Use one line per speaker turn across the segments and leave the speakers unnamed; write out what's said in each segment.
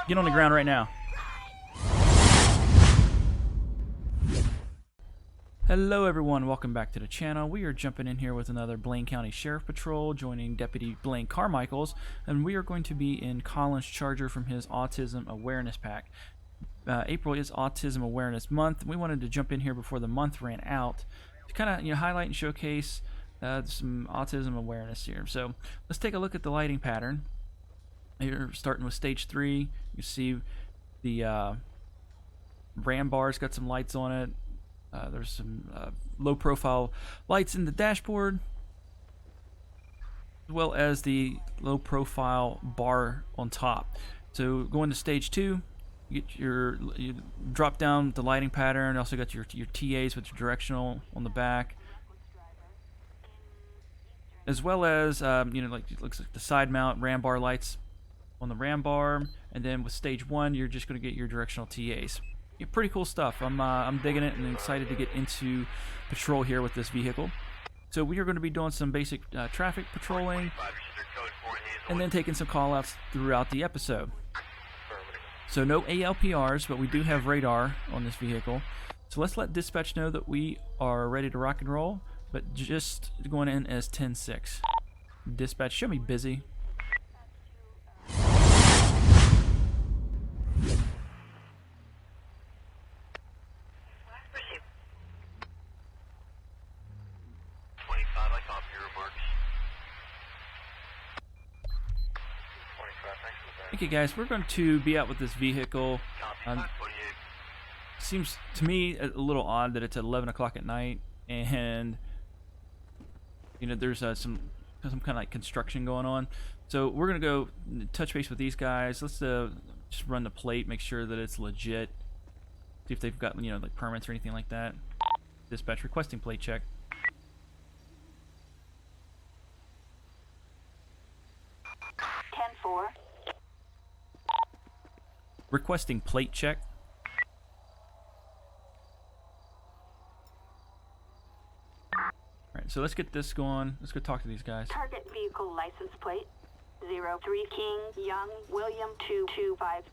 Get on the ground right now. Hello everyone, welcome back to the channel. We are jumping in here with another Blaine County Sheriff Patrol, joining Deputy Blaine Carmichaels, and we are going to be in Colin's Charger from his Autism Awareness Pack. April is Autism Awareness Month, and we wanted to jump in here before the month ran out to kind of highlight and showcase some autism awareness here. So let's take a look at the lighting pattern. Here, starting with stage 3, you see the ram bar's got some lights on it. There's some low-profile lights in the dashboard, as well as the low-profile bar on top. So going to stage 2, you drop down the lighting pattern. Also got your TAs with your directional on the back, as well as like it looks like the side mount ram bar lights on the ram bar. And then with stage 1, you're just going to get your directional TAs. Yeah, pretty cool stuff. I'm digging it and excited to get into patrol here with this vehicle. So we are going to be doing some basic traffic patrolling and then taking some call outs throughout the episode. So no ALPRs, but we do have radar on this vehicle. So let's let dispatch know that we are ready to rock and roll, but just going in as 10-6. Dispatch, show me busy. Okay guys, we're going to be out with this vehicle. Seems to me a little odd that it's at 11 o'clock at night, and there's some kind of like construction going on. So we're gonna go touch base with these guys. Let's just run the plate, make sure that it's legit. See if they've got like permits or anything like that. Dispatch requesting plate check. Requesting plate check. Alright, so let's get this going. Let's go talk to these guys.
Target vehicle license plate 03 King Young William 225.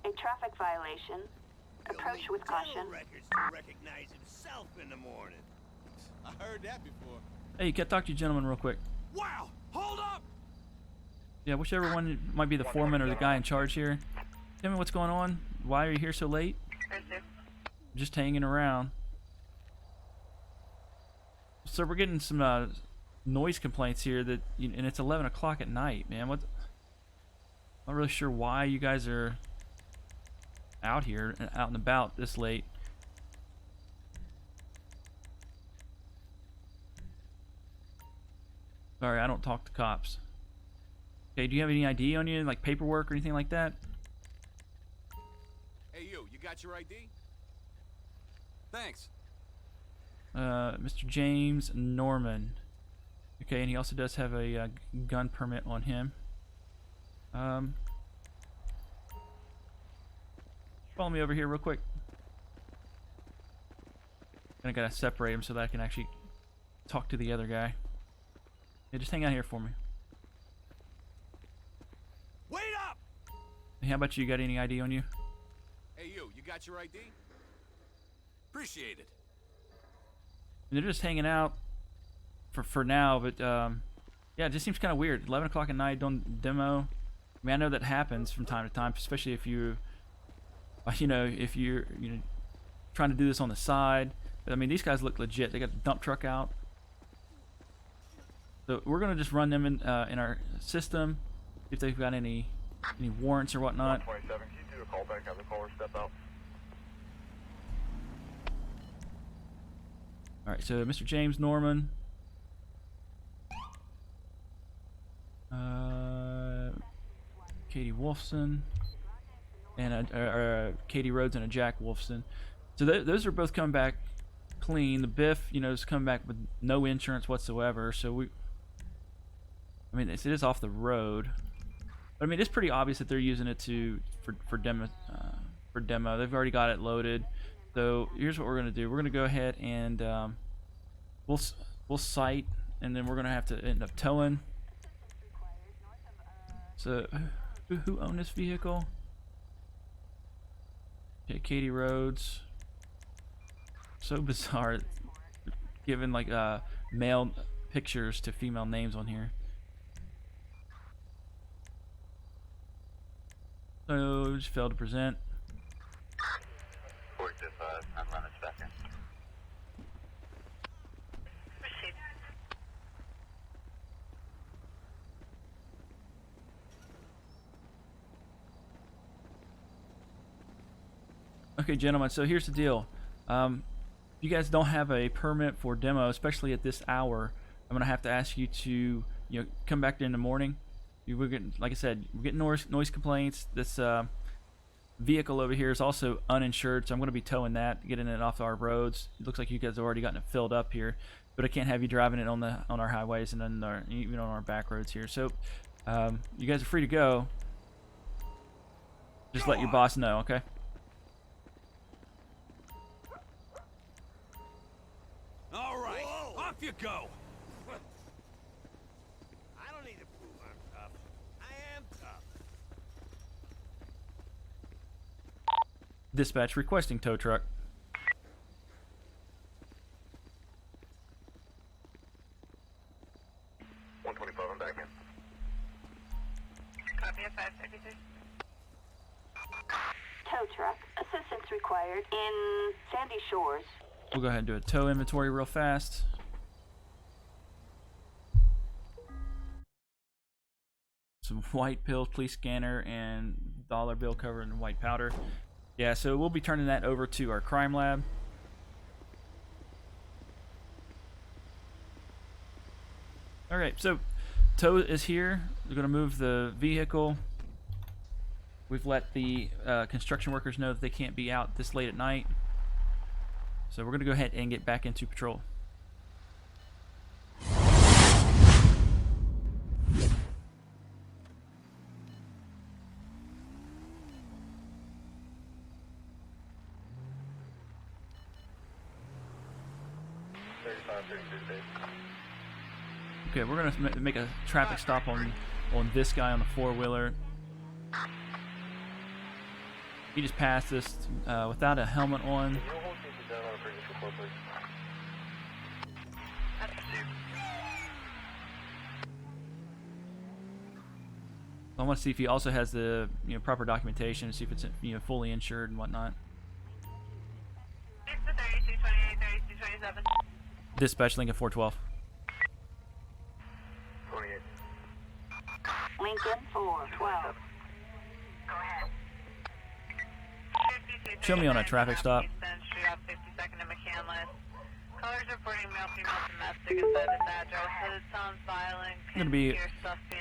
A traffic violation. Approach with caution.
Records to recognize himself in the morning. I heard that before.
Hey, can I talk to you gentlemen real quick?
Wow! Hold up!
Yeah, whichever one might be the foreman or the guy in charge here. Tell me what's going on. Why are you here so late? Just hanging around. So we're getting some noise complaints here that, and it's 11 o'clock at night, man. I'm not really sure why you guys are out here, out and about this late. Sorry, I don't talk to cops. Okay, do you have any ID on you, like paperwork or anything like that?
Hey you got your ID? Thanks.
Mr. James Norman. Okay, and he also does have a gun permit on him. Follow me over here real quick. And I gotta separate him so that I can actually talk to the other guy. Yeah, just hang out here for me.
Wait up!
Hey, how about you? Got any ID on you?
Hey you got your ID? Appreciate it.
And they're just hanging out for now, but yeah, it just seems kind of weird. 11 o'clock at night doing demo. I mean, I know that happens from time to time, especially if you, if you're trying to do this on the side. But I mean, these guys look legit. They got the dump truck out. So we're gonna just run them in our system, if they've got any warrants or whatnot.
127, can you do a call back, have the caller step out?
Alright, so Mr. James Norman. Katie Wolfson. And Katie Rhodes and a Jack Wolfson. So those are both coming back clean. The Biff, is coming back with no insurance whatsoever. So I mean, it is off the road. But I mean, it's pretty obvious that they're using it for demo. They've already got it loaded. So here's what we're gonna do. We're gonna go ahead and we'll cite, and then we're gonna have to end up towing. So who owned this vehicle? Okay, Katie Rhodes. So bizarre, giving like male pictures to female names on here. So just failed to present.
45, I'm running second.
Okay, gentlemen, so here's the deal. If you guys don't have a permit for demo, especially at this hour, I'm gonna have to ask you to, come back in the morning. We're getting, like I said, we're getting noise complaints. This vehicle over here is also uninsured, so I'm gonna be towing that, getting it off our roads. It looks like you guys have already gotten it filled up here, but I can't have you driving it on our highways and then even on our back roads here. So you guys are free to go. Just let your boss know, okay?
All right, off you go. I don't need to prove I'm tough. I am tough.
Dispatch requesting tow truck.
I'm back in.
Copy at 533. Tow truck. Assistance required in Sandy Shores.
We'll go ahead and do a tow inventory real fast. Some white pills, police scanner, and dollar bill covered in white powder. Yeah, so we'll be turning that over to our crime lab. Alright, so tow is here. We're going to move the vehicle. We've let the construction workers know that they can't be out this late at night. So we're going to go ahead and get back into patrol. Okay, we're going to make a traffic stop on this guy on the four-wheeler. He just passed us without a helmet on. I want to see if he also has the proper documentation, see if it's fully insured and whatnot. Dispatch Lincoln 412.
28.
Lincoln 412. Go ahead.
Show me on a traffic stop.
Callers reporting male, female domestic inside this address. It sounds violent.
I'm going to be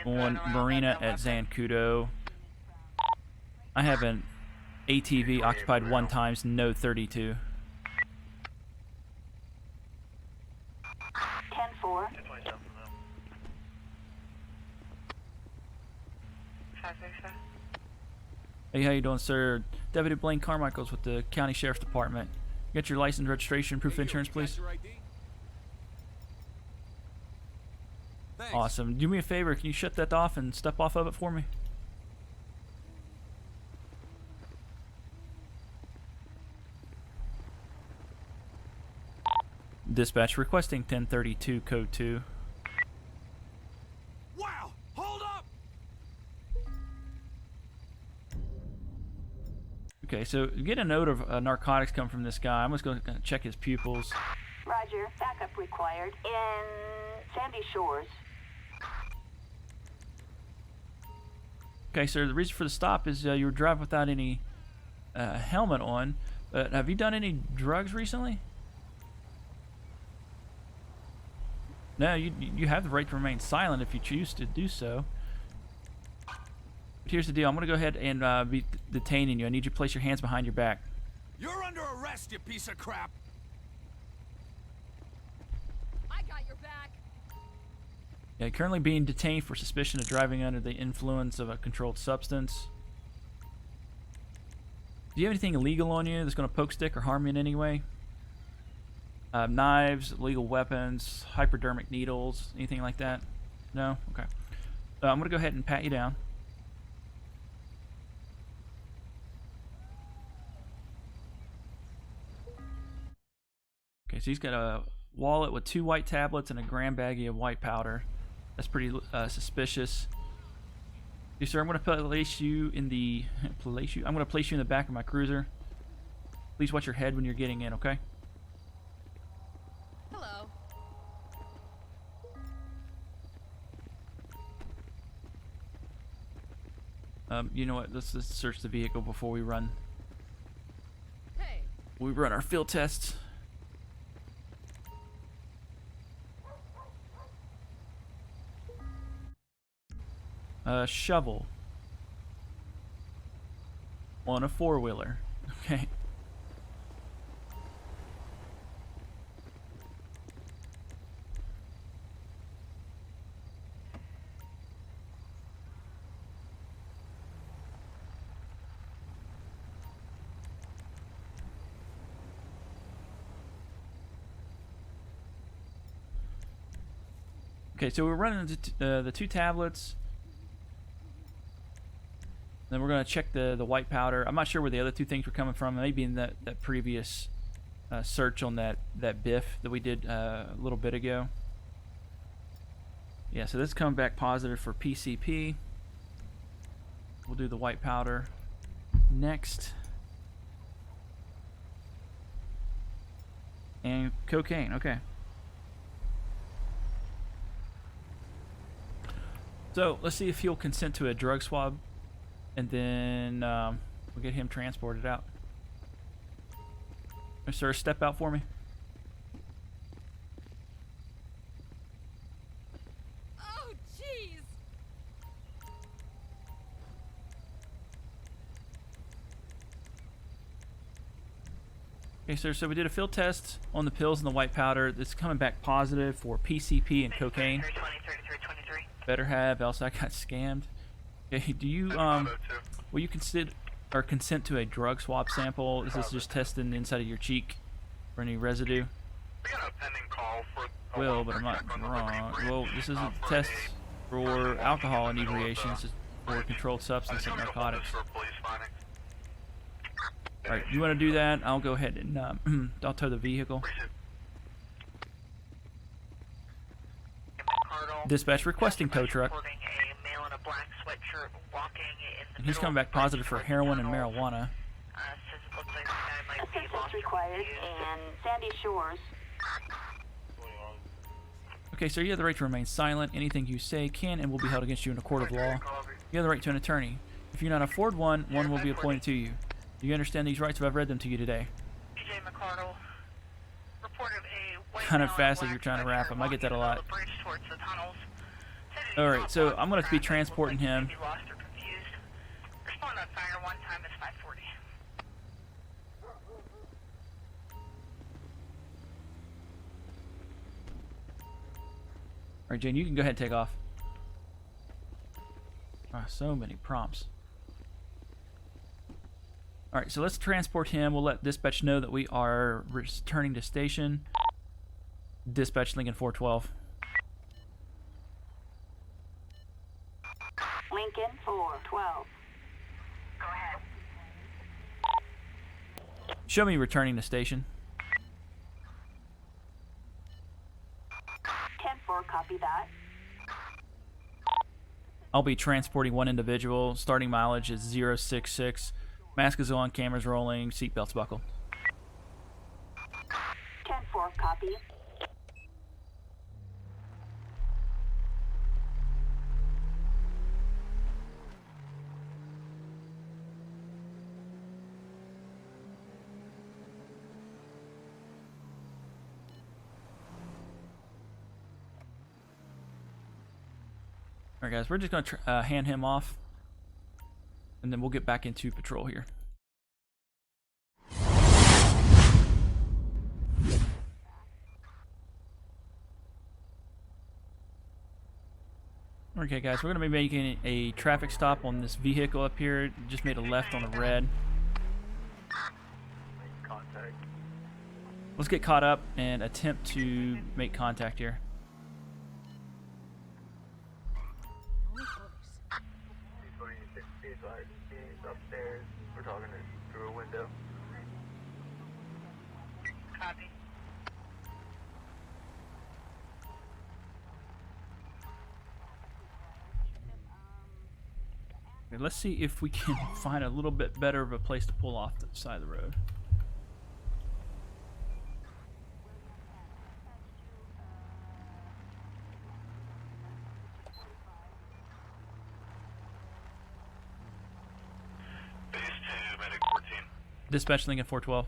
on Marina at Zancudo. I have an ATV occupied 1 times, no 32.
10-4.
Hey, how you doing, sir? Deputy Blaine Carmichaels with the County Sheriff's Department. Get your license, registration, proof of insurance, please. Awesome. Do me a favor. Can you shut that off and step off of it for me? Dispatch requesting 1032 code 2.
Wow! Hold up!
Okay, so get a note of narcotics come from this guy. I'm just going to check his pupils.
Roger. Backup required in Sandy Shores.
Okay, sir, the reason for the stop is you were driving without any helmet on. Have you done any drugs recently? No, you have the right to remain silent if you choose to do so. But here's the deal. I'm going to go ahead and be detaining you. I need you to place your hands behind your back.
You're under arrest, you piece of crap!
I got your back.
Yeah, currently being detained for suspicion of driving under the influence of a controlled substance. Do you have anything illegal on you that's going to poke, stick, or harm you in any way? Knives, illegal weapons, hypodermic needles, anything like that? No? Okay. I'm going to go ahead and pat you down. Okay, so he's got a wallet with 2 white tablets and a gram baggie of white powder. That's pretty suspicious. Okay, sir, I'm going to place you in the I'm going to place you in the back of my cruiser. Please watch your head when you're getting in, okay?
Hello.
You know what? Let's search the vehicle before we run.
Hey.
We run our field tests. Shovel on a 4-wheeler. Okay. Okay, so we're running the 2 tablets. Then we're going to check the white powder. I'm not sure where the other 2 things were coming from. Maybe in that previous search on that biff that we did a little bit ago. Yeah, so this is coming back positive for PCP. We'll do the white powder next. And cocaine, okay. So let's see if he'll consent to a drug swab. And then we'll get him transported out. Sir, step out for me.
Oh, jeez.
Okay, sir, so we did a field test on the pills and the white powder. It's coming back positive for PCP and cocaine.
3323.
Better have, else I got scammed. Okay, do you, will you consent to a drug swab sample? Is this just testing the inside of your cheek for any residue?
We got a pending call for.
Will, but I'm not wrong. Well, this isn't a test for alcohol inebriation. This is for controlled substance and narcotics. Alright, you want to do that? I'll go ahead and I'll tow the vehicle. Dispatch requesting tow truck. And he's coming back positive for heroin and marijuana.
Assistance required in Sandy Shores.
Okay, sir, you have the right to remain silent. Anything you say can and will be held against you in a court of law. You have the right to an attorney. If you do not afford one, one will be appointed to you. Do you understand these rights if I've read them to you today? Kind of fast as you're trying to wrap them. I get that a lot. Alright, so I'm going to be transporting him. Alright, Jane, you can go ahead and take off. Ah, so many prompts. Alright, so let's transport him. We'll let dispatch know that we are returning to station. Dispatch Lincoln 412.
Lincoln 412. Go ahead.
Show me returning to station.
10-4, copy that.
I'll be transporting one individual. Starting mileage is 066. Mask is on, cameras rolling, seatbelts buckled.
10-4, copy.
Alright guys, we're just going to hand him off. And then we'll get back into patrol here. Okay guys, we're going to be making a traffic stop on this vehicle up here. Just made a left on a red. Let's get caught up and attempt to make contact here.
Upstairs. We're talking through a window.
Copy.
Okay, let's see if we can find a little bit better of a place to pull off the side of the road.
Base 2, medic 14.
Dispatch Lincoln 412.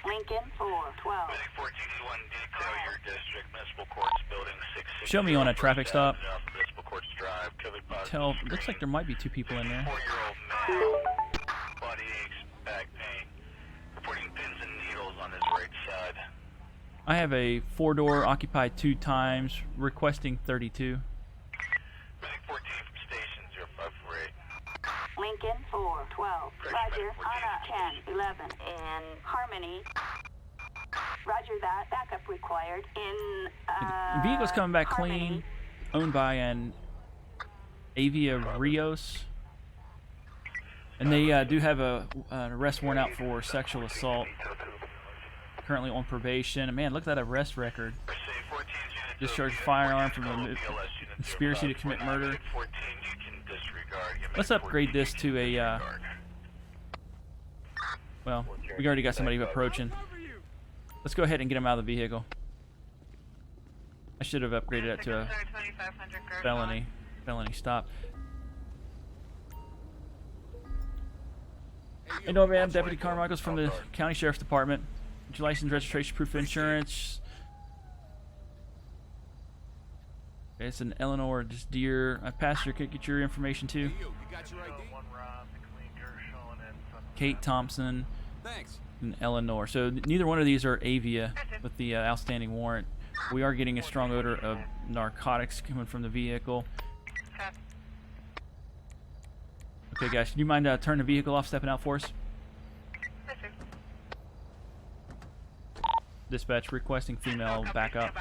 Lincoln 412.
Medic 14E1, detail your district, municipal courts, building 660.
Show me on a traffic stop.
Municipal courts drive, COVID positive.
Tell, looks like there might be 2 people in there.
4-year-old male, body aches, back pain, reporting pins and needles on his right side.
I have a 4-door occupied 2 times, requesting 32.
Medic 14 from station 0548.
Lincoln 412. Roger. Anna 10 11 in Harmony. Roger that. Backup required in
The vehicle's coming back
Harmony.
clean, owned by an Avia Rios. And they do have an arrest warrant out for sexual assault. Currently on probation. And man, look at that arrest record. Discharged firearm from a conspiracy to commit murder. Let's upgrade this to a, well, we already got somebody approaching. Let's go ahead and get him out of the vehicle. I should have upgraded that to a felony stop. Hey, no, ma'am. Deputy Carmichaels from the County Sheriff's Department. Get your license, registration, proof of insurance. Okay, it's an Eleanor, just Deer. I passed your, could get your information too. Kate Thompson and Eleanor. So neither one of these are Avia with the outstanding warrant. We are getting a strong odor of narcotics coming from the vehicle. Okay, guys, do you mind turning the vehicle off, stepping out for us? Dispatch requesting female backup.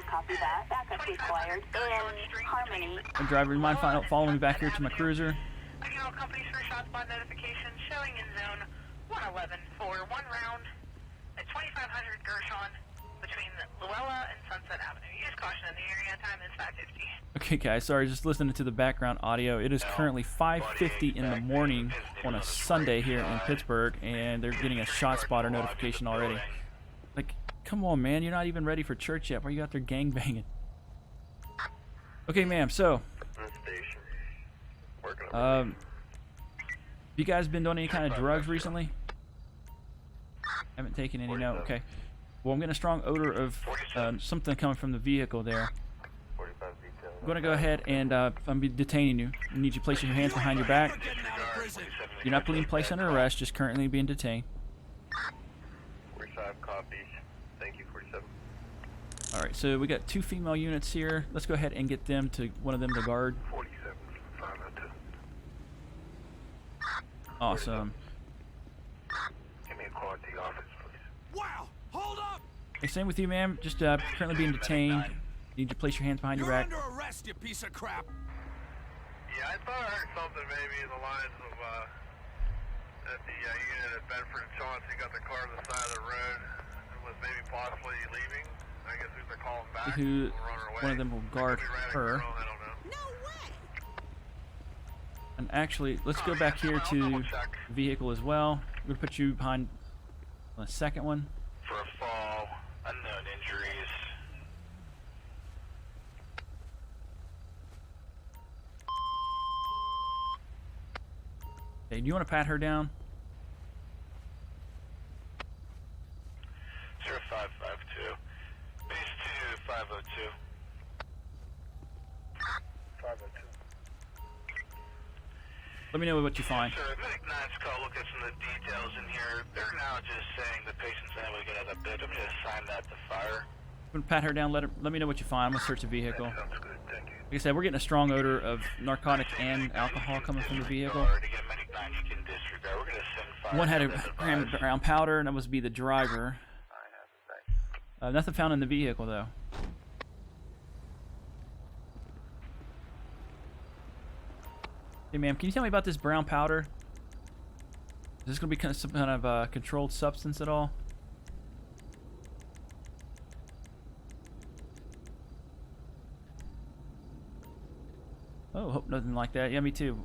Copy that. Backup required in Harmony.
Driver, you mind following me back here to my cruiser?
Again, all companies for shot spot notification showing in zone 111 for 1 round at 2500 Gershon between Luella and Sunset Avenue. Use caution in the area. Time is 5:50.
Okay, guys, sorry, just listening to the background audio. It is currently 5:50 in the morning on a Sunday here in Pittsburgh, and they're getting a shot spotter notification already. Like, come on, man, you're not even ready for church yet. Why are you out there gangbanging? Okay, ma'am, so you guys been doing any kind of drugs recently? Haven't taken any, no. Okay. Well, I'm getting a strong odor of something coming from the vehicle there. I'm going to go ahead and I'm detaining you. I need you to place your hands behind your back. You're not being placed under arrest, just currently being detained.
45 copies. Thank you, 47.
All right, so we got 2 female units here. Let's go ahead and get them to one of them to guard.
47, 502.
Awesome.
Give me a call at the office, please.
Wow! Hold up!
Hey, same with you, ma'am. Just currently being detained. Need you to place your hands behind your
You're
back.
under arrest, you piece of crap!
Yeah, I thought I heard something maybe in the lines of, that the unit at Bedford and Chauncey got the car to the side of the road and was maybe possibly leaving. I guess we could call him back.
Who,
We're on our way.
one of them will guard
Could be right
her.
at Earl, I don't know.
No way!
And actually, let's go back here to the vehicle as well. I'm going to put you behind the second one.
For a fall, unknown injuries.
Okay, do you want to pat her down?
0552. Base 2, 502. 502.
Let me know what you find.
Sir, Medic 9's call, look at some of the details in here. They're now just saying the patient's unable to get out of bed. I'm going to assign that to fire.
I'm going to pat her down. Let me know what you find. I'm going to search the vehicle.
Sounds good, thank you.
Like I said, we're getting a strong odor of narcotics and alcohol coming from the vehicle.
Again, Medic 9, you can disregard. We're going to send fire.
One had a gram of brown powder, and that was be the driver. Nothing found in the vehicle, though. Hey, ma'am, can you tell me about this brown powder? Is this going to be some kind of controlled substance at all? nothing like that. Yeah, me too.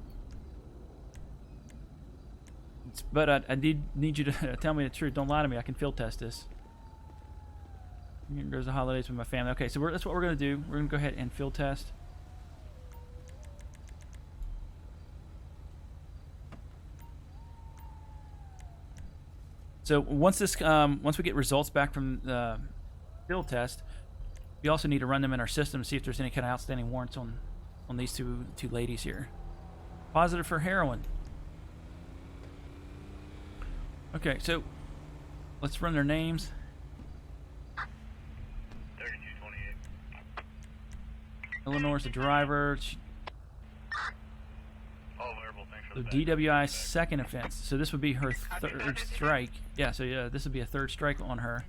But I need you to tell me the truth. Don't lie to me. I can field test this. Here goes the holidays with my family. Okay, so that's what we're going to do. We're going to go ahead and field test. So once we get results back from the field test, we also need to run them in our system to see if there's any kind of outstanding warrants on these two ladies here. Positive for heroin. Okay, so let's run their names.
3228.
Eleanor's the driver.
All variable, thanks for
So
the back.
DWI second offense. So this would be her third strike. Yeah, so yeah, this would be a third strike on her.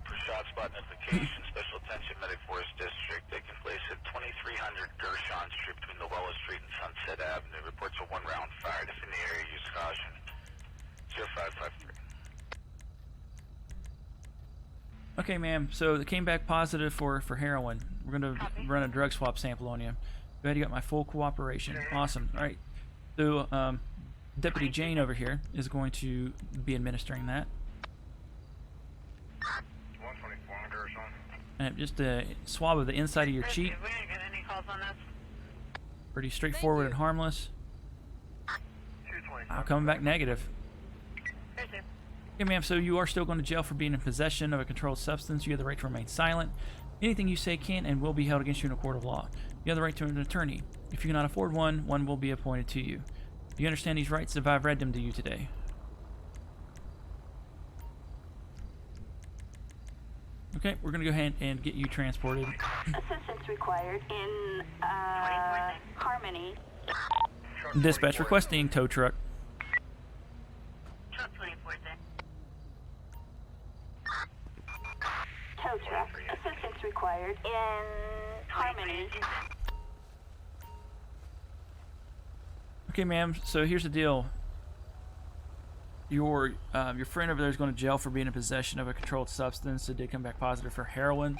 For shot spot notification, special attention Medic Forest District taking place at 2300 Gershon Street between Luella Street and Sunset Avenue. Reports a 1 round fired. If in the area, use caution. 0553.
Okay, ma'am. So it came back positive for heroin. We're going to run a drug swap sample on you. Go ahead, you got my full cooperation. Awesome. All right. So Deputy Jane over here is going to be administering that.
124 on Gershon.
And just a swab of the inside of your cheek.
We didn't get any calls on this.
Pretty straightforward and harmless.
224.
Coming back negative.
Here's it.
Okay, ma'am, so you are still going to jail for being in possession of a controlled substance. You have the right to remain silent. Anything you say can and will be held against you in a court of law. You have the right to an attorney. If you cannot afford one, one will be appointed to you. Do you understand these rights if I've read them to you today? Okay, we're going to go ahead and get you transported.
Assistance required in Harmony.
Dispatch requesting tow truck.
Truck 24 then.
Tow truck. Assistance required in Harmony.
Okay, ma'am, so here's the deal. Your friend over there is going to jail for being in possession of a controlled substance. It did come back positive for heroin.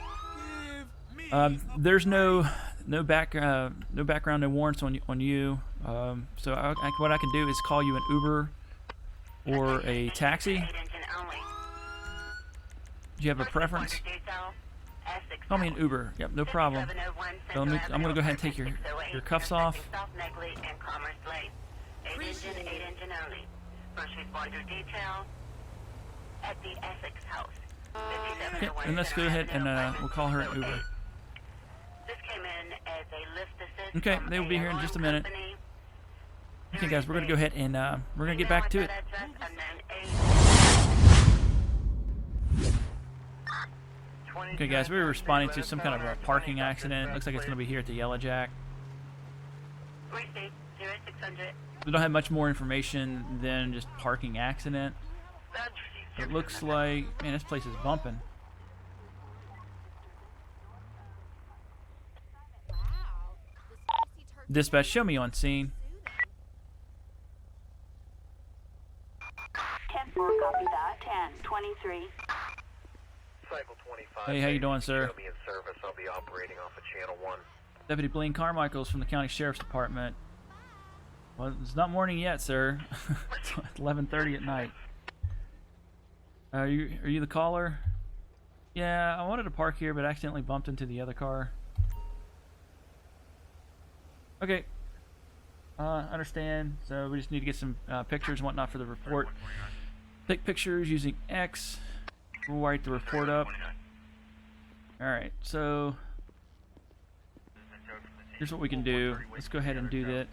There's no background, no warrants on you. So what I can do is call you an Uber or a taxi.
8 engine only.
Do you have a preference? Call me an Uber. Yep, no problem. So I'm going to go ahead and take your cuffs off.
8 engine only. First responder detail at the Essex House.
Okay, and let's go ahead and we'll call her an Uber.
This came in as a lift assist.
Okay,
from
they will be here in
alarm
just a minute.
company.
Okay, guys, we're going to go ahead and we're going to get back to it. Okay, guys, we were responding to some kind of a parking accident. Looks like it's going to be here at the Yellow Jack. We don't have much more information than just parking accident. It looks like, man, this place is bumping. Dispatch, show me on scene.
10-4, copy that. 10-23.
Cycle 25.
Hey, how you doing, sir?
Show me in service. I'll be operating off of channel 1.
Deputy Blaine Carmichaels from the County Sheriff's Department. Well, it's not morning yet, sir. It's 11:30 at night. Are you the caller? Yeah, I wanted to park here, but accidentally bumped into the other car. Okay. Understand. So we just need to get some pictures and whatnot for the report. Take pictures using X. We'll write the report up. Alright, so here's what we can do. Let's go ahead and do that.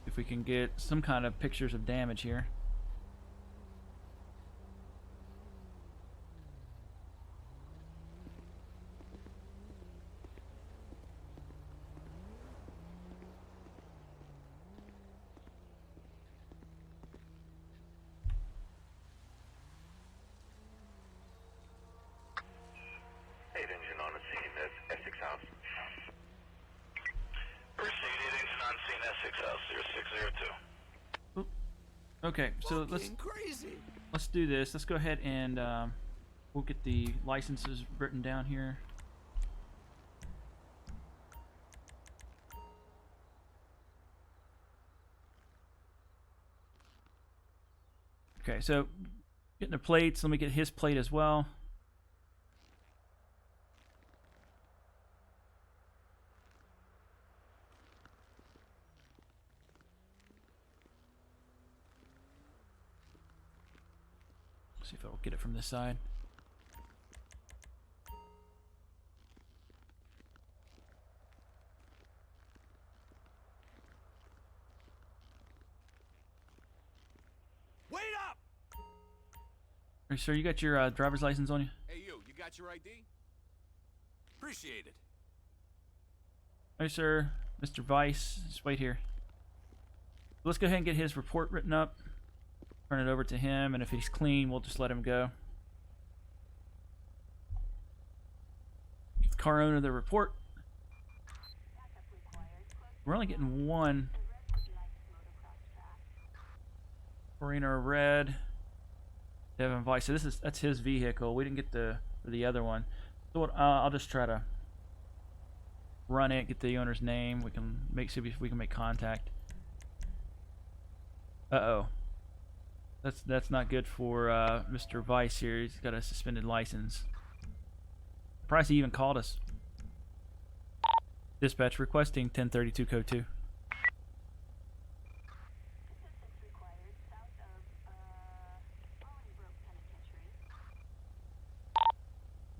If we can get some kind of pictures of damage here.
Engine on the scene at Essex House. Proceed, 8 engine on scene, Essex House, 0602.
Okay, so
Crazy.
let's do this. Let's go ahead and we'll get the licenses written down here. Okay, so getting the plates. Let me get his plate as well. See if I'll get it from this side.
Wait up!
Alright, sir, you got your driver's license on you?
Hey, you got your ID? Appreciate it.
Alright, sir. Mr. Vice, just wait here. Let's go ahead and get his report written up. Turn it over to him, and if he's clean, we'll just let him go. Give the car owner the report. We're only getting one. Marina Red. Devin Vice. So that's his vehicle. We didn't get the other one. So what, I'll just try to run it, get the owner's name. We can see if we can make contact. Uh-oh. That's not good for Mr. Vice here. He's got a suspended license. Surprised he even called us. Dispatch requesting 1032 code 2.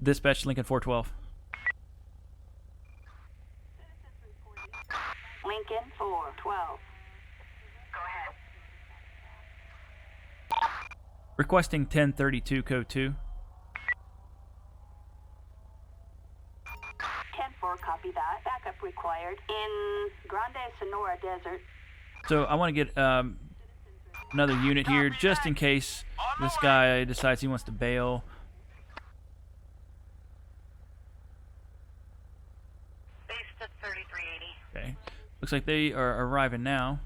Dispatch Lincoln 412.
Lincoln 412.
Go ahead.
Requesting 1032 code 2.
10-4, copy that. Backup required in Grande Sonora Desert.
So I want to get another unit here just in case this guy decides he wants to bail.
Based at 3380.
Okay. Looks like they are arriving now.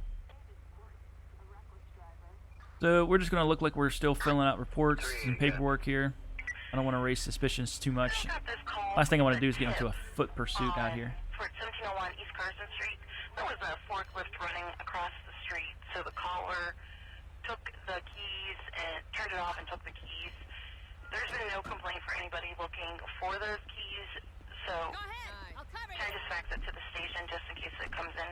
So we're just going to look like we're still filling out reports and paperwork here. I don't want to raise suspicions too much. Last thing I want to do is get into a foot pursuit out here.
For 1701 East Carson Street, there was a forklift running across the street, so the caller took the keys and turned it off and took the keys. There's been no complaint for anybody looking for those keys, so can I just fax it to the station just in case it comes in?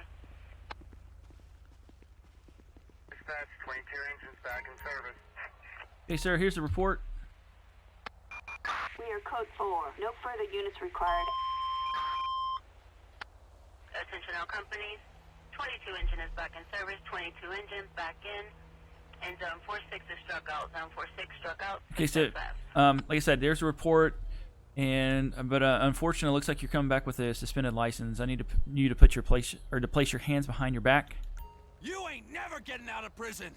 Dispatch, 22 engines back in service.
Hey, sir, here's the report.
We are code 4. No further units required.
Attention all companies, 22 engine is back in service, 22 engines back in, and zone 46 is struck out, zone 46 struck out.
Okay, so like I said, there's a report, but unfortunately, it looks like you're coming back with a suspended license. I need you to put your place your hands behind your back.
You ain't never getting out of prison.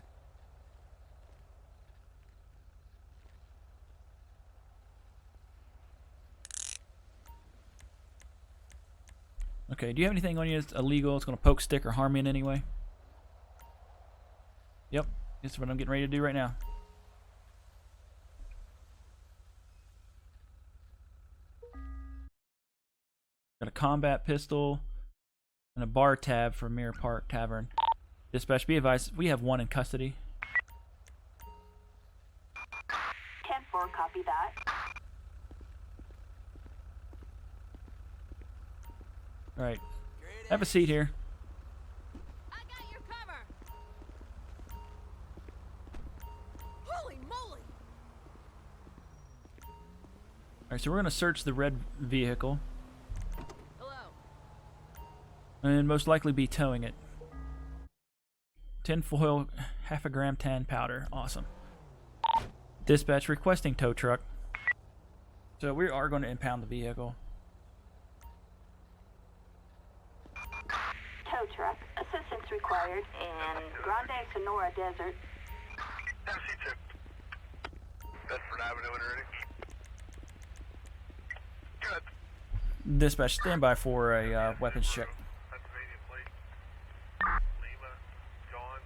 Okay, do you have anything on you that's illegal? It's going to poke, stick, or harm you in any way? Yep, that's what I'm getting ready to do right now. Got a combat pistol and a bar tab for Mirror Park Tavern. Dispatch, be advised, we have one in custody.
10-4, copy that.
Alright, have a seat here.
I got your cover. Holy moly!
Alright, so we're going to search the red vehicle.
Hello.
And most likely be towing it. Tin foil, half a gram tan powder. Awesome. Dispatch requesting tow truck. So we are going to impound the vehicle.
Tow truck. Assistance required in Grande Sonora Desert.
MC2. Bedford Avenue and ready. Good.
Dispatch, stand by for a weapons check.
Pennsylvania plate. Lima. John.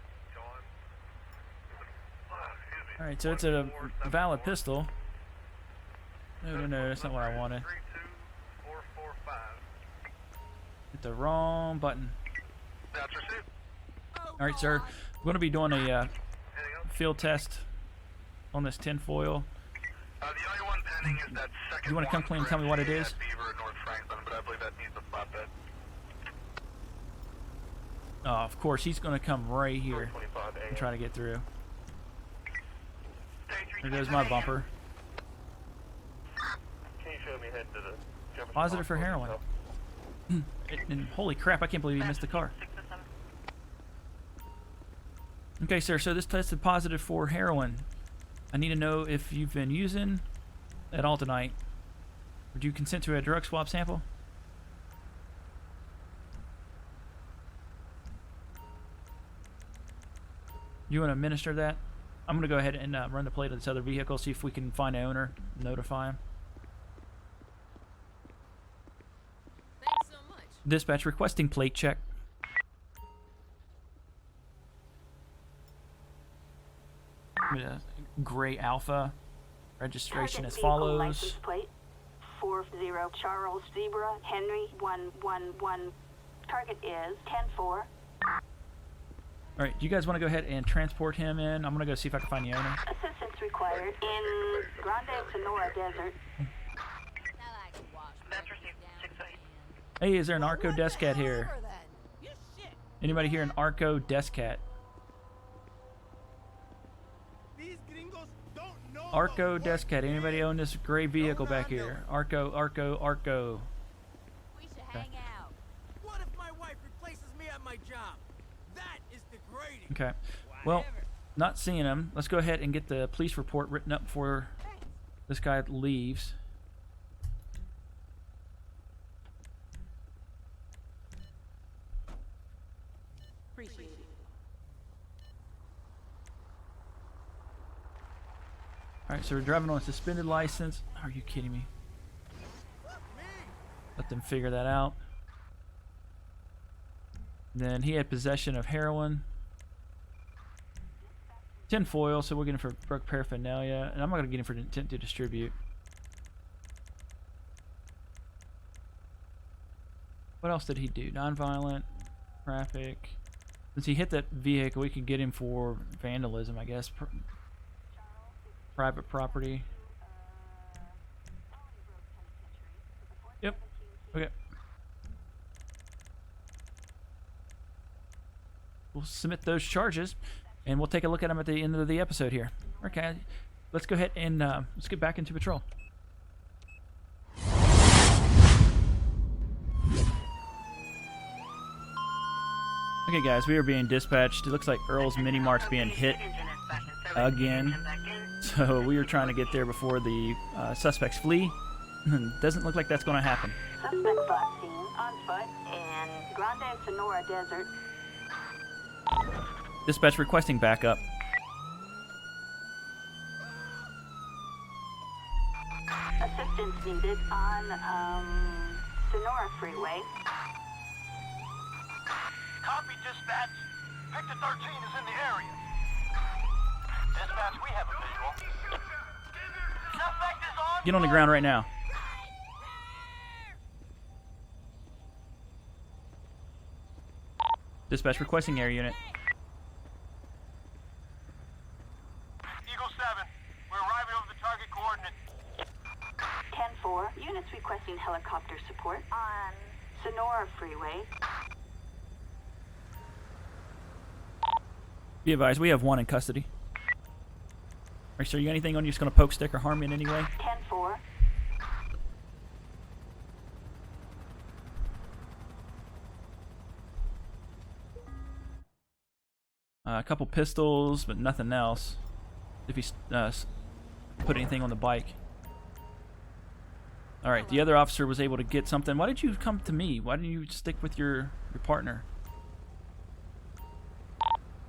Alright, so it's a valid pistol. No, that's not what I wanted.
32445.
Hit the wrong button.
That's received.
Alright, sir. We're going to be doing a
Anything else?
field test on this tinfoil.
The only one pending is that second
You wanna come
one
clean and tell me what it
currently
is?
at Beaver at North Franklin, but I believe that needs a flatbed.
Oh, of course, he's going to come right here
25
and try to get through. There goes my bumper.
Can you show me head to the Jefferson
Positive for heroin. And holy crap, I can't believe he missed the car. Okay, sir, so this tested positive for heroin. I need to know if you've been using at all tonight. Would you consent to a drug swab sample? You want to administer that? I'm going to go ahead and run the plate of this other vehicle, see if we can find the owner, notify him.
Thanks so much.
Dispatch requesting plate check. Gray Alpha. Registration
Target
as
vehicle
follows.
License plate 40 Charles Zebra Henry 111. Target is 10-4.
Alright, do you guys want to go ahead and transport him in? I'm going to go see if I can find the owner.
Assistance required in Grande Sonora Desert.
I like to wash my
That's received.
down
608.
and-
Hey, is there an Arco desk cat here?
Over then. You shit.
Anybody here an Arco desk cat?
These gringos don't know.
Arco desk cat. Anybody own this gray vehicle back here? Arco.
We should
Okay.
hang out.
What if my wife replaces me at my job? That is degrading.
Okay. Well, not seeing him. Let's go ahead and get the police report written up before this guy leaves.
Appreciate it.
Alright, so we're driving on a suspended license. Are you kidding me? Let them figure that out. Then he had possession of heroin. Tinfoil, so we're getting for drug paraphernalia. And I'm not going to get him for intent to distribute. What else did he do? Nonviolent, traffic. Since he hit that vehicle, we could get him for vandalism, I guess. Private property. Yep. Okay. We'll submit those charges, and we'll take a look at them at the end of the episode here. Okay. Let's go ahead and let's get back into patrol. Okay, guys, we are being dispatched. It looks like Earl's Mini-Mart's being hit again. So we are trying to get there before the suspects flee. Doesn't look like that's going to happen.
Suspect spot seen on foot in Grande Sonora Desert.
Dispatch requesting backup.
Assistance needed on Sonora Freeway.
Copy, dispatch. Victor 13 is in the area. Dispatch, we have a visual. Suspect is on.
Get on the ground right now. Dispatch requesting air unit.
Eagle 7, we're arriving over the target coordinate.
10-4. Units requesting helicopter support on Sonora Freeway.
Be advised, we have one in custody. Alright, sir, you got anything on you that's going to poke, stick, or harm you in any way?
10-4.
A couple pistols, but nothing else. If he put anything on the bike. Alright, the other officer was able to get something. Why did you come to me? Why didn't you stick with your partner?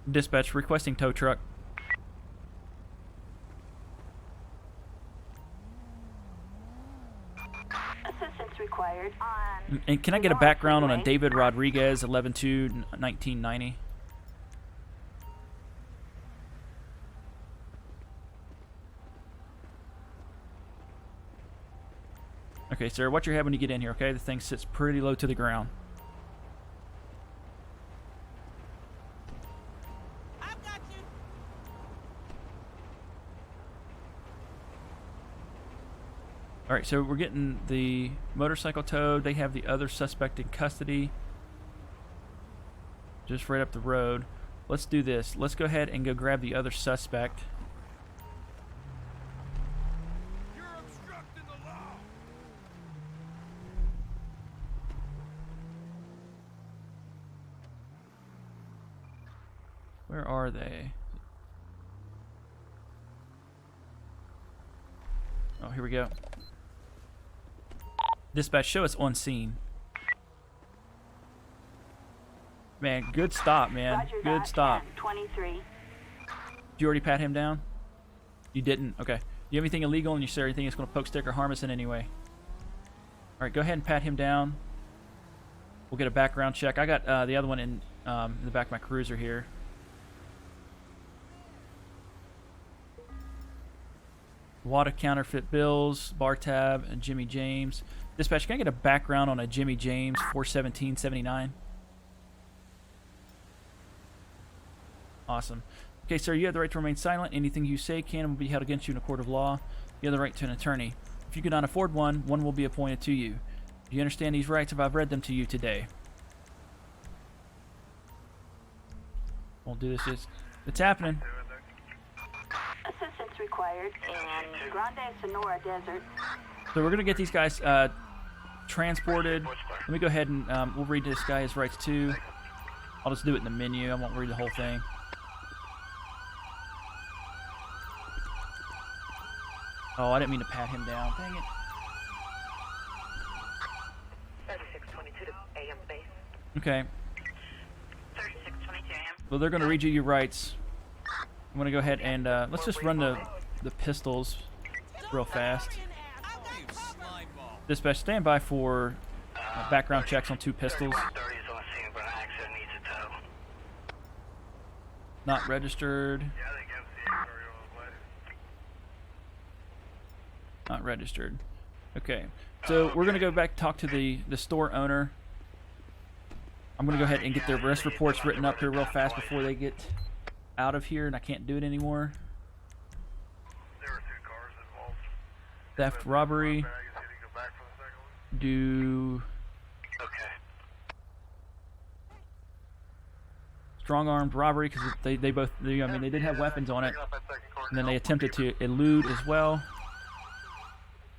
Dispatch requesting tow truck.
Assistance required on
And can I get a
Sonora
background on a
Freeway.
David Rodriguez, 11/2/1990? Okay, sir, watch your head when you get in here, okay? The thing sits pretty low to the ground.
I've got you.
All right, so we're getting the motorcycle towed. They have the other suspect in custody. Just right up the road. Let's do this. Let's go ahead and go grab the other suspect.
You're obstructing the law.
Where are they? Oh, here we go. Dispatch, show us on scene. Man, good stop, man.
Roger
Good
that,
stop.
23.
Did you already pat him down? You didn't? Okay. Do you have anything illegal in you, sir? Anything that's going to poke, stick, or harm us in any way? Alright, go ahead and pat him down. We'll get a background check. I got the other one in the back of my cruiser here. Wad of counterfeit bills, bar tab, and Jimmy James. Dispatch, can I get a background on a Jimmy James 41779? Awesome. Okay, sir, you have the right to remain silent. Anything you say can and will be held against you in a court of law. You have the right to an attorney. If you cannot afford one, one will be appointed to you. Do you understand these rights if I've read them to you today? Won't do this. It's happening.
Assistance required in Grande Sonora Desert.
So we're going to get these guys transported. Let me go ahead and we'll read this guy his rights too. I'll just do it in the menu. I won't read the whole thing. Oh, I didn't mean to pat him down. Dang it.
3622 AM base.
Okay.
3622 AM.
Well, they're going to read you your rights. I'm going to go ahead and let's just run the pistols real fast.
You slime ball.
Dispatch, stand by for background checks on 2 pistols.
3130 is on scene, but an accident needs a tow.
Not registered.
Yeah, they give the on the plate.
Not registered. Okay. So we're going to go back and talk to the store owner. I'm going to go ahead and get their arrest reports written up here real fast before they get out of here, and I can't do it anymore.
There were 2 cars involved.
Theft, robbery,
Bag, you need to go back for the second one.
do
Okay.
strong armed robbery because they both I mean they did have weapons on it, and then they attempted to elude as well.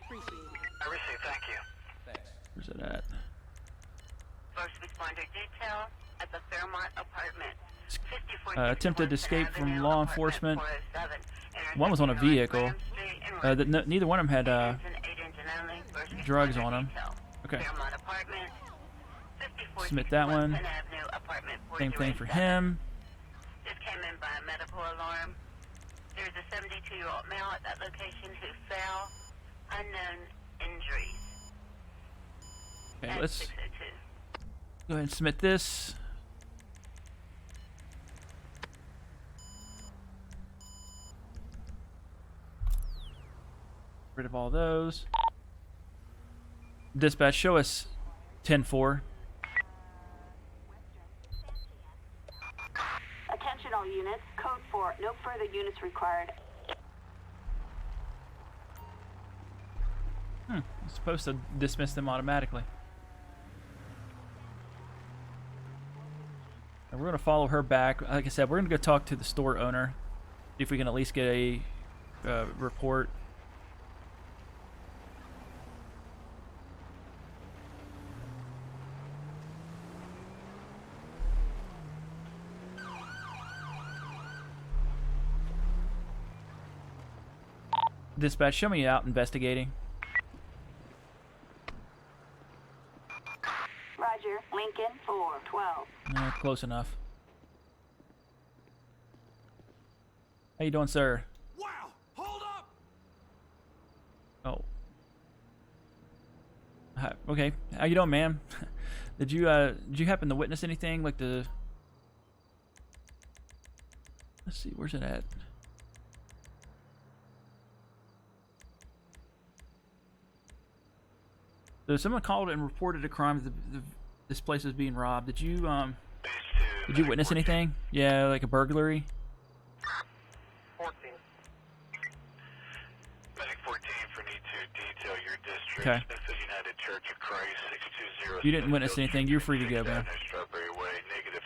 I received, thank you.
Where's it at?
First responder detail at the Fairmont apartment.
Attempted escape from law enforcement. One was on a vehicle. Neither one of them had drugs on them. Okay. Submit that one. Same thing for him.
This came in by a medical alarm. There's a 72-year-old male at that location who fell. Unknown injuries.
Okay,
At
let's
602.
go ahead and submit this. Rid of all those. Dispatch, show us 10-4.
Attention all units. Code 4. No further units required.
I'm supposed to dismiss them automatically. And we're going to follow her back. Like I said, we're going to go talk to the store owner. See if we can at least get a report. Dispatch, show me out investigating.
Roger. Lincoln 412.
Close enough. How you doing, sir?
Wow! Hold up!
Oh. Hi, okay. How you doing, ma'am? Did you happen to witness anything like the? Let's see, where's it at? So someone called and reported a crime. This place was being robbed. Did you
Base 2,
witness
14.
anything? Yeah, like a burglary.
14. Medic 14 for need to detail your district.
Okay.
Smithfield United Church of Christ, 620.
You didn't witness
Smithfield
anything. You're free to go,
Street,
man.
Strawberry Way, negative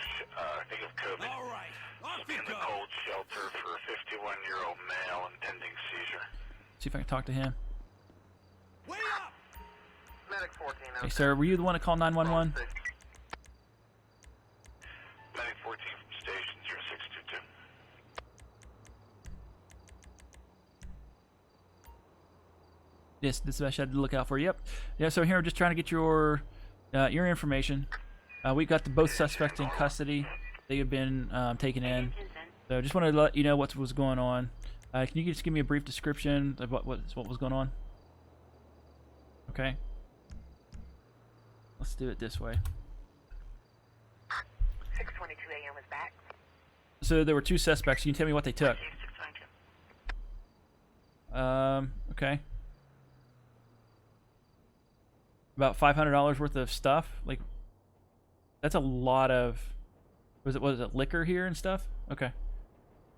COVID.
All right, off
Will be
you
in the
go.
cold shelter for a 51-year-old male impending seizure.
See if I can talk to him.
Wait up!
Medic 14.
Hey, sir, were you the one to call 911?
Medic 14 from station 0622.
Yes, dispatch had to look out for you. Yep. Yeah. So here, we're just trying to get your information. We got both suspects in custody. They have been taken in. So just wanted to let you know what was going on. Can you just give me a brief description of what was going on? Okay. Let's do it this way.
6:22 a.m. is back.
So there were two suspects. Can you tell me what they took?
622.
Okay. About $500 worth of stuff. Like, that's a lot of. Was it liquor here and stuff? Okay.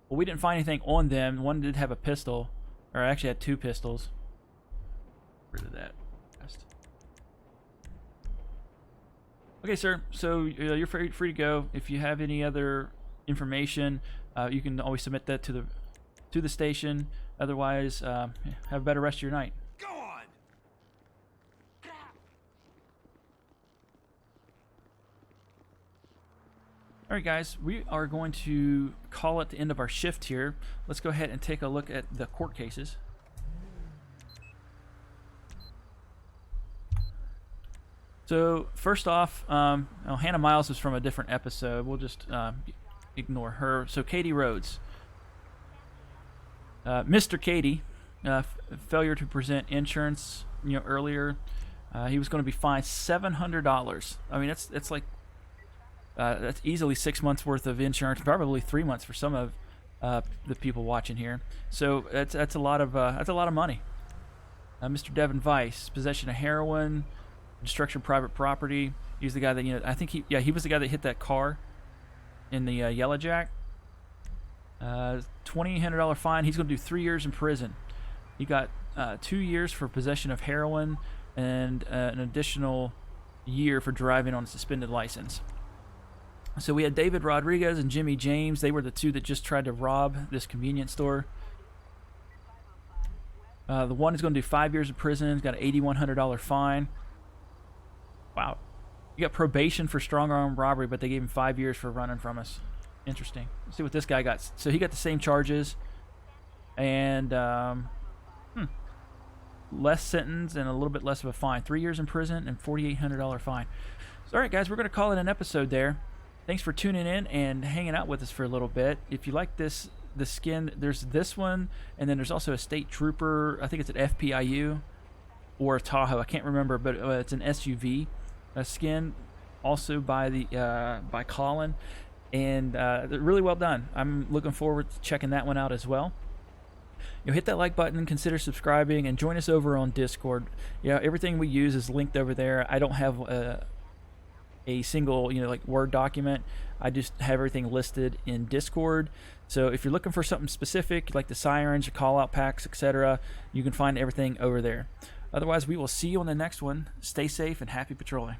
Well, we didn't find anything on them. One did have a pistol, or actually had two pistols. Where did that? Okay, sir. So you're free to go. If you have any other information, you can always submit that to the station. Otherwise, have a better rest of your night.
Go on!
All right, guys. We are going to call it the end of our shift here. Let's go ahead and take a look at the court cases. So first off, Hannah Miles is from a different episode. We'll just ignore her. So Katie Rhodes, Mr. Katie, failure to present insurance. Earlier, he was going to be fined $700. I mean, that's like that's easily 6 months worth of insurance, probably 3 months for some of the people watching here. So that's a lot of money. Mr. Devin Weiss, possession of heroin. Destruction of private property. He's the guy that I think he was the guy that hit that car in the Yellow Jack. $2,800 fine. He's going to do 3 years in prison. He got 2 years for possession of heroin and an additional year for driving on a suspended license. So we had David Rodriguez and Jimmy James. They were the two that just tried to rob this convenience store. The one is going to do 5 years in prison. He's got an $8,100 fine. Wow. You got probation for strong arm robbery, but they gave him 5 years for running from us. Interesting. Let's see what this guy got. So he got the same charges and less sentence and a little bit less of a fine. 3 years in prison and $4,800 fine. So, all right, guys, we're going to call it an episode there. Thanks for tuning in and hanging out with us for a little bit. If you like the skin, there's this one, and then there's also a state trooper. I think it's an FPIU or a Tahoe. I can't remember, but it's an SUV. Skin, also by Colin, and really well done. I'm looking forward to checking that one out as well. Hit that like button, consider subscribing, and join us over on Discord. Everything we use is linked over there. I don't have a single like Word document. I just have everything listed in Discord. So if you're looking for something specific like the sirens, your call out packs, etc., you can find everything over there. Otherwise, we will see you on the next one. Stay safe and happy patrolling.